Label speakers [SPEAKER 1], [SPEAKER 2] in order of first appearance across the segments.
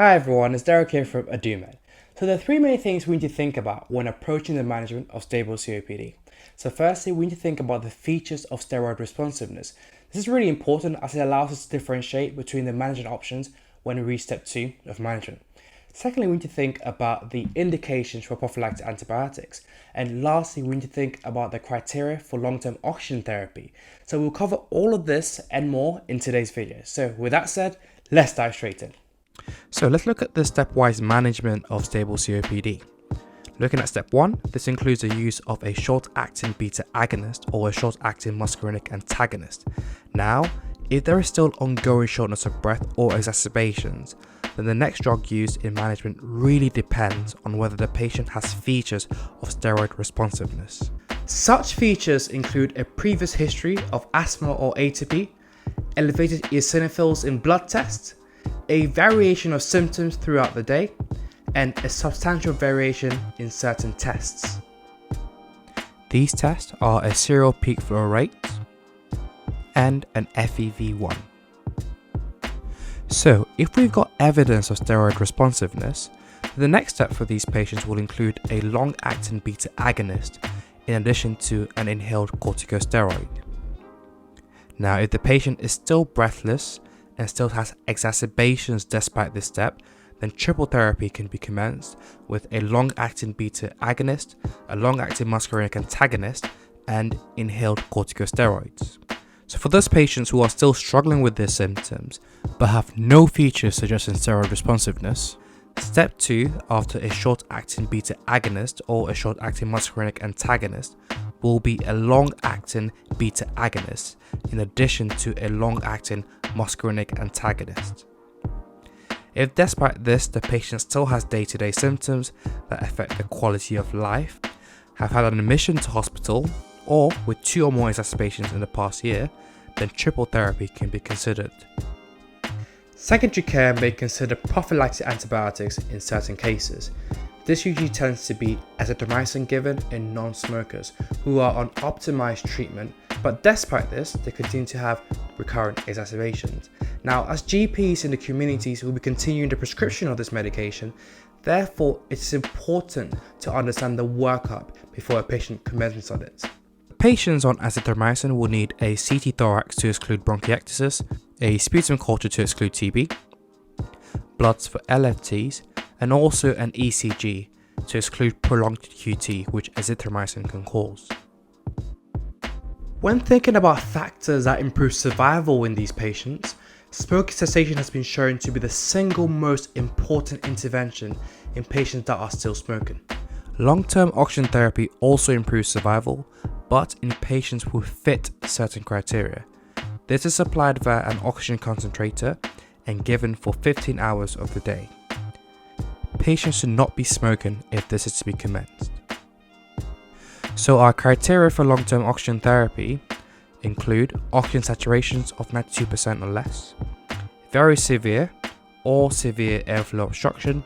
[SPEAKER 1] Hi everyone, it's Derek here from AduMed. So there are three main things we need to think about when approaching the management of stable COPD. So firstly, we need to think about the features of steroid responsiveness. This is really important as it allows us to differentiate between the management options when we reach step 2 of management. Secondly, we need to think about the indications for prophylactic antibiotics. And lastly, we need to think about the criteria for long-term oxygen therapy. So we'll cover all of this and more in today's video. So with that said, let's dive straight in. So let's look at the stepwise management of stable COPD. Looking at step 1, this includes the use of a short-acting beta agonist or a short-acting muscarinic antagonist. Now, if there is still ongoing shortness of breath or exacerbations, then the next drug used in management really depends on whether the patient has features of steroid responsiveness. Such features include a previous history of asthma or atopy, elevated eosinophils in blood tests, a variation of symptoms throughout the day, and a substantial variation in certain tests. These tests are a serial peak flow rate and an FEV1. So if we've got evidence of steroid responsiveness, the next step for these patients will include a long-acting beta agonist in addition to an inhaled corticosteroid. Now, if the patient is still breathless and still has exacerbations despite this step, then triple therapy can be commenced with a long-acting beta agonist, a long-acting muscarinic antagonist, and inhaled corticosteroids. So for those patients who are still struggling with their symptoms but have no features suggesting steroid responsiveness, step 2 after a short-acting beta agonist or a short-acting muscarinic antagonist will be a long-acting beta agonist in addition to a long-acting muscarinic antagonist. If despite this the patient still has day-to-day symptoms that affect the quality of life, have had an admission to hospital, or with 2 or more exacerbations in the past year, then triple therapy can be considered. Secondary care may consider prophylactic antibiotics in certain cases. This usually tends to be azithromycin given in non-smokers who are on optimized treatment, but despite this, they continue to have recurrent exacerbations. Now, as GPs in the communities will be continuing the prescription of this medication, therefore it's important to understand the workup before a patient commences on it. Patients on azithromycin will need a CT thorax to exclude bronchiectasis, a sputum culture to exclude TB, bloods for LFTs, and also an ECG to exclude prolonged QT, which azithromycin can cause. When thinking about factors that improve survival in these patients, smoking cessation has been shown to be the single most important intervention in patients that are still smoking. Long-term oxygen therapy also improves survival, but in patients who fit certain criteria. This is supplied via an oxygen concentrator and given for 15 hours of the day. Patients should not be smoking if this is to be commenced. So our criteria for long-term oxygen therapy include oxygen saturations of 92% or less, very severe or severe airflow obstruction,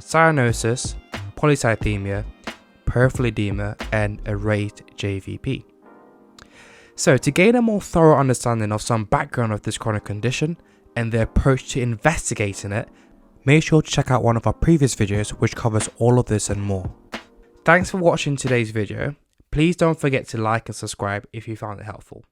[SPEAKER 1] cyanosis, polycythemia, peripheral edema, and a raised JVP. So to gain a more thorough understanding of some background of this chronic condition and the approach to investigating it, make sure to check out one of our previous videos which covers all of this and more. Thanks for watching today's video. Please don't forget to like and subscribe if you found it helpful.